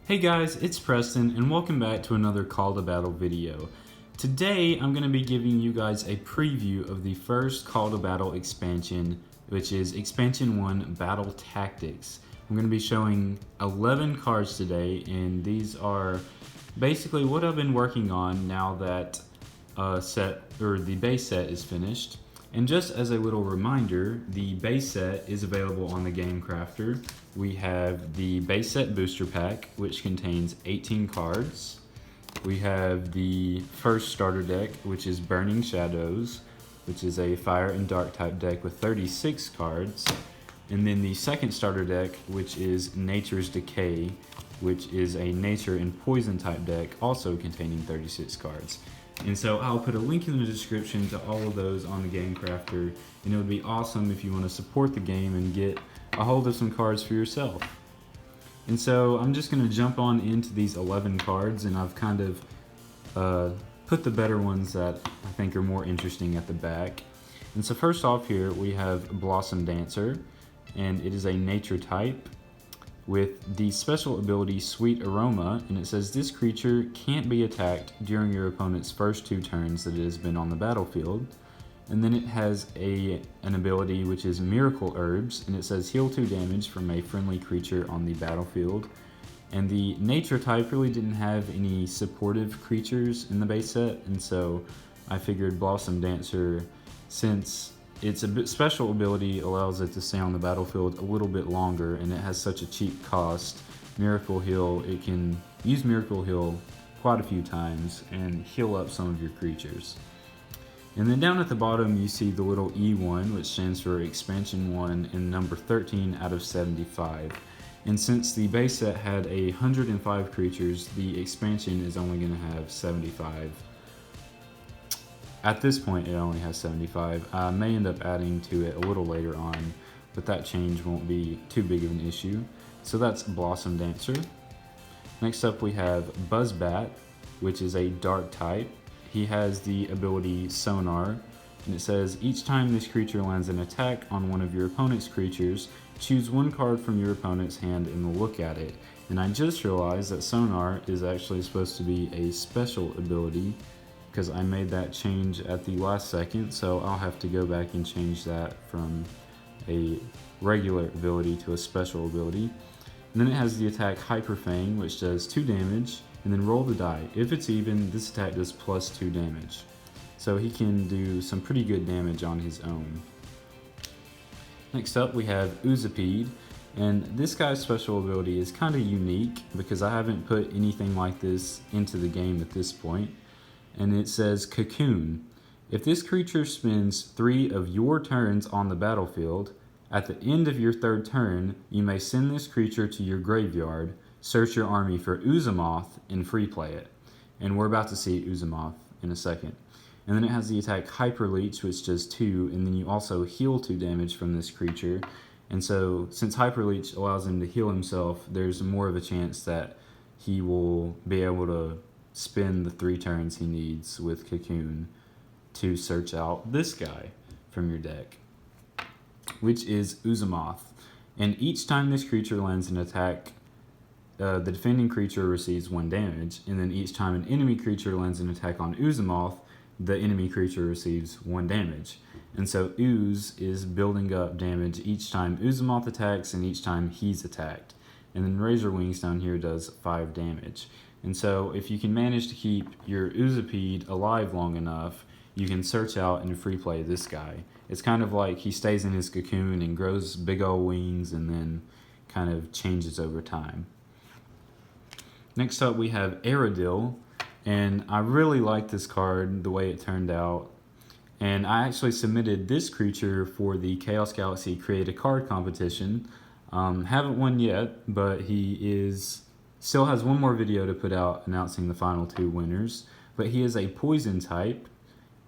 Hey guys, it's Preston and welcome back to another Call to Battle video. Today I'm going to be giving you guys a preview of the first Call to Battle expansion, which is Expansion 1 Battle Tactics. I'm going to be showing 11 cards today, and these are basically what I've been working on now that the base set is finished. And just as a little reminder, the base set is available on the Game Crafter. We have the base set booster pack, which contains 18 cards. We have the first starter deck, which is Burning Shadows, which is a fire and dark type deck with 36 cards. And then the second starter deck, which is Nature's Decay, which is a nature and poison type deck, also containing 36 cards. And so I'll put a link in the description to all of those on the Game Crafter, and it would be awesome if you want to support the game and get a hold of some cards for yourself. And so I'm just going to jump on into these 11 cards, and I've kind of put the better ones that I think are more interesting at the back. And so first off here we have Blossom Dancer, and it is a nature type with the special ability Sweet Aroma, and it says this creature can't be attacked during your opponent's first 2 turns that it has been on the battlefield. And then it has an ability which is Miracle Herbs, and it says heal 2 damage from a friendly creature on the battlefield. And the nature type really didn't have any supportive creatures in the base set, and so I figured Blossom Dancer, since its special ability allows it to stay on the battlefield a little bit longer, and it has such a cheap cost. Miracle Heal, it can use Miracle Heal quite a few times and heal up some of your creatures. And then down at the bottom you see the little E1, which stands for Expansion 1 and number 13 out of 75. And since the base set had 105 creatures, the expansion is only going to have 75. At this point, it only has 75. I may end up adding to it a little later on, but that change won't be too big of an issue. So that's Blossom Dancer. Next up we have Buzzbat, which is a dark type. He has the ability Sonar, and it says each time this creature lands an attack on one of your opponent's creatures, choose 1 card from your opponent's hand and look at it. And I just realized that Sonar is actually supposed to be a special ability, because I made that change at the last second, so I'll have to go back and change that from a regular ability to a special ability. And then it has the attack Hyper Fang, which does 2 damage, and then roll the die. If it's even, this attack does plus 2 damage. So he can do some pretty good damage on his own. Next up we have Oozapede, and this guy's special ability is kind of unique because I haven't put anything like this into the game at this point. And it says Cocoon. If this creature spends 3 of your turns on the battlefield, at the end of your 3rd turn, you may send this creature to your graveyard, search your army for Buuza Moth, and free play it. And we're about to see Buuza Moth in a second. And then it has the attack Hyper Leech, which does 2, and then you also heal 2 damage from this creature. And so, since Hyper Leech allows him to heal himself, there's more of a chance that he will be able to spend the 3 turns he needs with Cocoon to search out this guy from your deck, which is Buuza Moth. And each time this creature lands an attack, the defending creature receives 1 damage, and then each time an enemy creature lands an attack on Buuza Moth, the enemy creature receives 1 damage. And so Ooze is building up damage each time Buuza Moth attacks and each time he's attacked. And then Razor Wings down here does 5 damage. And so if you can manage to keep your Oozapede alive long enough, you can search out and free play this guy. It's kind of like he stays in his cocoon and grows big old wings and then kind of changes over time. Next up we have Dill, and I really like this card, the way it turned out. And I actually submitted this creature for the Chaos Galaxy Create a Card competition. Haven't won yet, but he still has 1 more video to put out announcing the final 2 winners. But he is a poison type,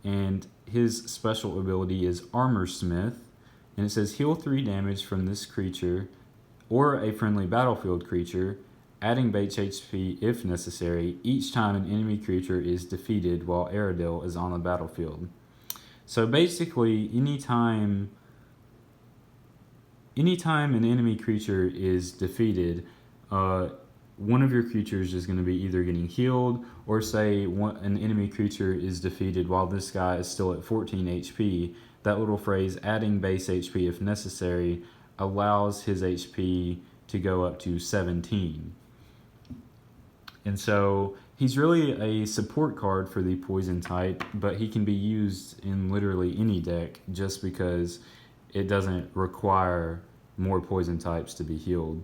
and his special ability is Armor Smith, and it says heal 3 damage from this creature or a friendly battlefield creature, adding base HP if necessary each time an enemy creature is defeated while Aerodil is on the battlefield. So basically, anytime an enemy creature is defeated, one of your creatures is going to be either getting healed, or say an enemy creature is defeated while this guy is still at 14 HP. That little phrase, adding base HP if necessary, allows his HP to go up to 17. And so he's really a support card for the poison type, but he can be used in literally any deck just because it doesn't require more poison types to be healed.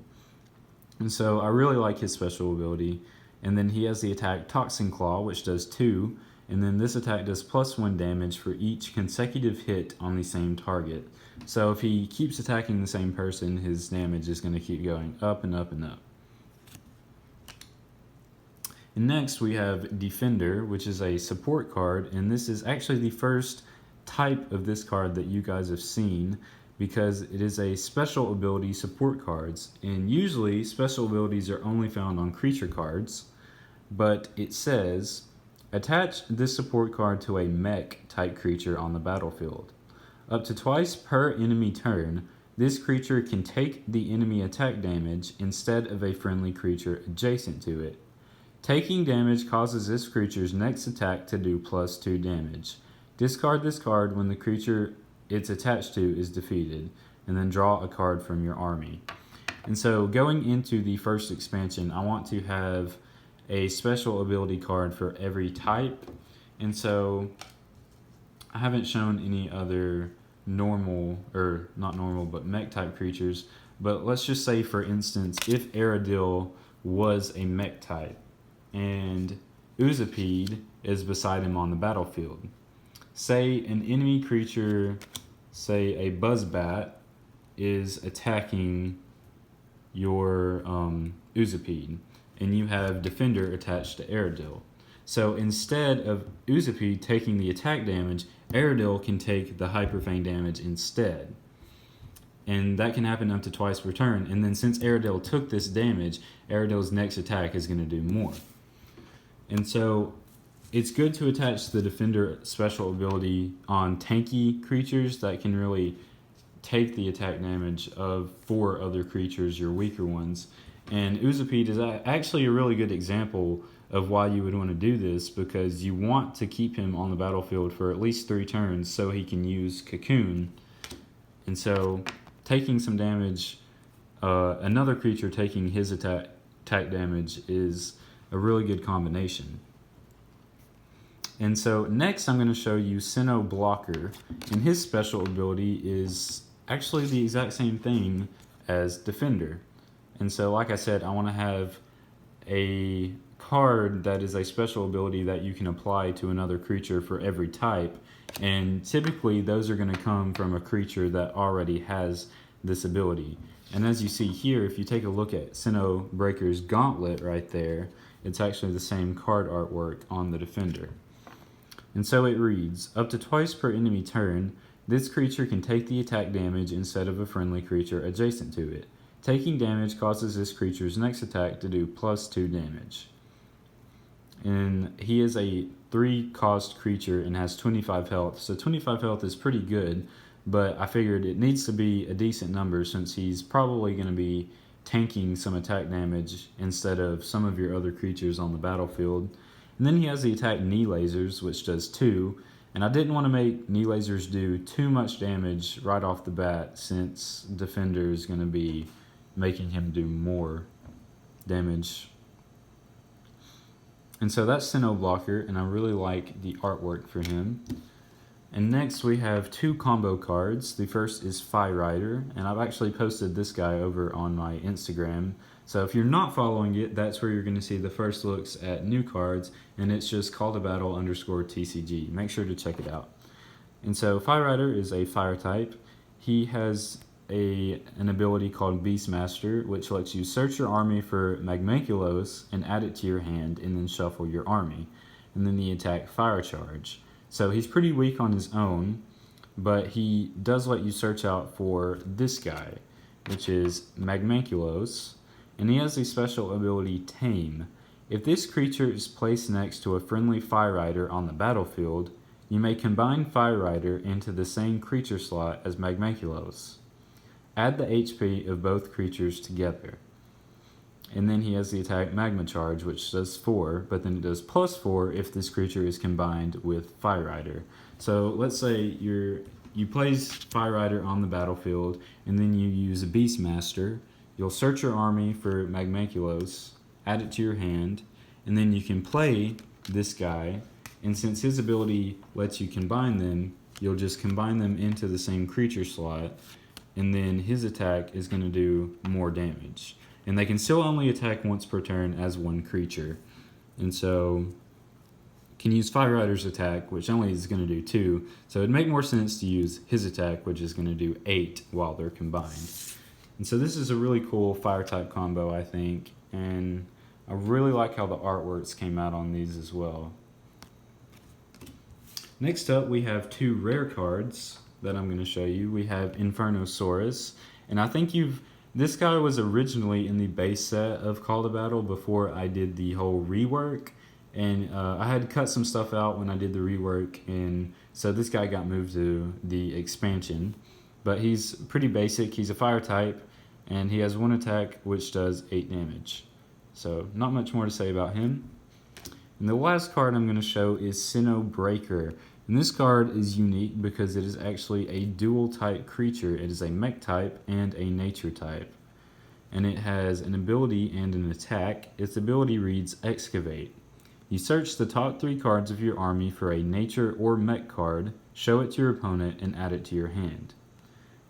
And so I really like his special ability. And then he has the attack Toxin Claw, which does 2. And then this attack does +1 damage for each consecutive hit on the same target. So if he keeps attacking the same person, his damage is going to keep going up and up and up. And next we have Defender, which is a support card. And this is actually the first type of this card that you guys have seen, because it is a special ability support cards, and usually special abilities are only found on creature cards, but it says attach this support card to a mech type creature on the battlefield. Up to twice per enemy turn, this creature can take the enemy attack damage instead of a friendly creature adjacent to it. Taking damage causes this creature's next attack to do +2 damage. Discard this card when the creature it's attached to is defeated, and then draw a card from your army. And so going into the first expansion, I want to have a special ability card for every type. And so I haven't shown any other normal, or not normal, but mech type creatures. But let's just say, for instance, if Dill was a mech type and Oozapede is beside him on the battlefield. Say an enemy creature, say a Buzzbat, is attacking your Oozapede, and you have Defender attached to Dill. So instead of Oozapede taking the attack damage, Dill can take the Hyperfang damage instead. And that can happen up to twice per turn. And then since Dill took this damage, Dill's next attack is going to do more. And so it's good to attach the Defender special ability on tanky creatures that can really take the attack damage of 4 other creatures, your weaker ones. And Oozapede is actually a really good example of why you would want to do this, because you want to keep him on the battlefield for at least 3 turns so he can use Cocoon. And so taking some damage, another creature taking his attack damage is a really good combination. And so next I'm going to show you Cinnabreaker, and his special ability is actually the exact same thing as Defender. And so like I said, I want to have a card that is a special ability that you can apply to another creature for every type, and typically those are going to come from a creature that already has this ability. And as you see here, if you take a look at Cinnabreaker's gauntlet right there, it's actually the same card artwork on the Defender. And so it reads, up to twice per enemy turn, this creature can take the attack damage instead of a friendly creature adjacent to it. Taking damage causes this creature's next attack to do +2 damage. And he is a 3-cost creature and has 25 health, so 25 health is pretty good, but I figured it needs to be a decent number since he's probably going to be tanking some attack damage instead of some of your other creatures on the battlefield. And then he has the attack Knee Lasers, which does 2, and I didn't want to make Knee Lasers do too much damage right off the bat, since Defender is going to be making him do more damage. And so that's Cinnabreaker, and I really like the artwork for him. And next we have 2 combo cards. The first is Phi Rider, and I've actually posted this guy over on my Instagram. So if you're not following it, that's where you're going to see the first looks at new cards, and it's just calltobattle_TCG. Make sure to check it out. And so Phi Rider is a fire type. He has an ability called Beastmaster, which lets you search your army for Magmanculos and add it to your hand, and then shuffle your army. And then the attack Fire Charge. So he's pretty weak on his own, but he does let you search out for this guy, which is Magmanculos, and he has a special ability Tame. If this creature is placed next to a friendly Phi Rider on the battlefield, you may combine Phi Rider into the same creature slot as Magmanculos. Add the HP of both creatures together. And then he has the attack Magma Charge, which does 4, but then it does +4 if this creature is combined with Phi Rider. So let's say you place Phi Rider on the battlefield, and then you use a Beastmaster. You'll search your army for Magmanculos, add it to your hand, and then you can play this guy, and since his ability lets you combine them, you'll just combine them into the same creature slot, and then his attack is going to do more damage. And they can still only attack once per turn as one creature. And so can use Phi Rider's attack, which only is going to do 2. So it'd make more sense to use his attack, which is going to do 8 while they're combined. And so this is a really cool fire type combo, I think. And I really like how the artworks came out on these as well. Next up, we have 2 rare cards that I'm going to show you. We have Inferno Soros. And I think this guy was originally in the base set of Call to Battle before I did the whole rework. And I had to cut some stuff out when I did the rework, and so this guy got moved to the expansion. But he's pretty basic. He's a fire type, and he has 1 attack which does 8 damage. So not much more to say about him. And the last card I'm going to show is Cinnabreaker. And this card is unique because it is actually a dual type creature. It is a mech type and a nature type. And it has an ability and an attack. Its ability reads Excavate. You search the top 3 cards of your army for a nature or mech card, show it to your opponent, and add it to your hand.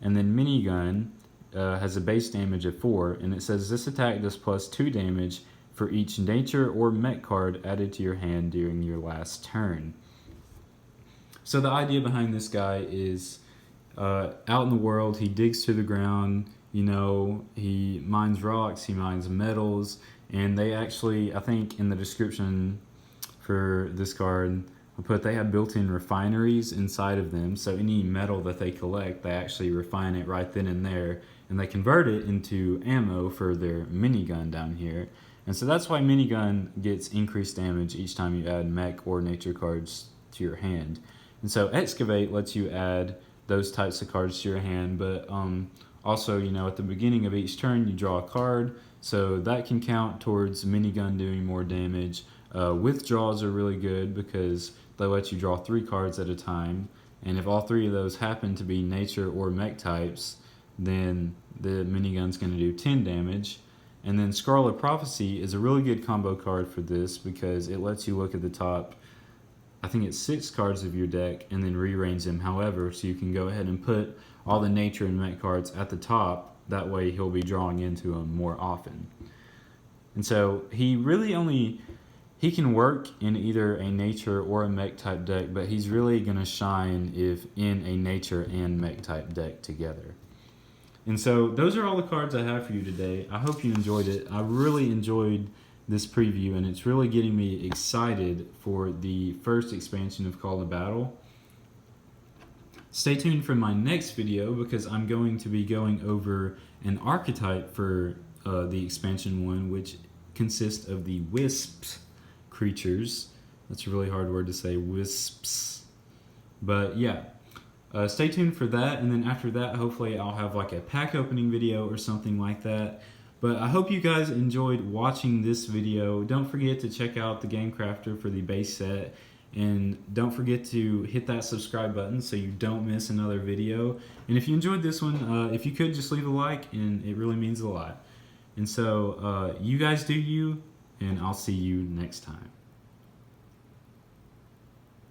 And then Minigun has a base damage of 4, and it says this attack does +2 damage for each nature or mech card added to your hand during your last turn. So the idea behind this guy is out in the world, he digs to the ground, you know, he mines rocks, he mines metals, and they actually, I think in the description for this card, I put they have built-in refineries inside of them, so any metal that they collect, they actually refine it right then and there, and they convert it into ammo for their minigun down here. And so that's why minigun gets increased damage each time you add mech or nature cards to your hand. And so Excavate lets you add those types of cards to your hand, but also, you know, at the beginning of each turn you draw a card, so that can count towards minigun doing more damage. Withdraws are really good because they let you draw 3 cards at a time, and if all 3 of those happen to be nature or mech types, then the minigun's going to do 10 damage. And then Scroll of Prophecy is a really good combo card for this because it lets you look at the top, I think it's 6 cards of your deck, and then rearrange them however, so you can go ahead and put all the nature and mech cards at the top. That way he'll be drawing into them more often. And so he can work in either a nature or a mech type deck, but he's really going to shine if in a nature and mech type deck together. And so those are all the cards I have for you today. I hope you enjoyed it. I really enjoyed this preview, and it's really getting me excited for the first expansion of Call to Battle. Stay tuned for my next video because I'm going to be going over an archetype for the expansion 1, which consists of the Wisps creatures. That's a really hard word to say, Wisps. But yeah, stay tuned for that, and then after that, hopefully I'll have like a pack opening video or something like that. But I hope you guys enjoyed watching this video. Don't forget to check out the Game Crafter for the base set, and don't forget to hit that subscribe button so you don't miss another video. And if you enjoyed this one, if you could just leave a like, and it really means a lot. And so you guys do you, and I'll see you next time.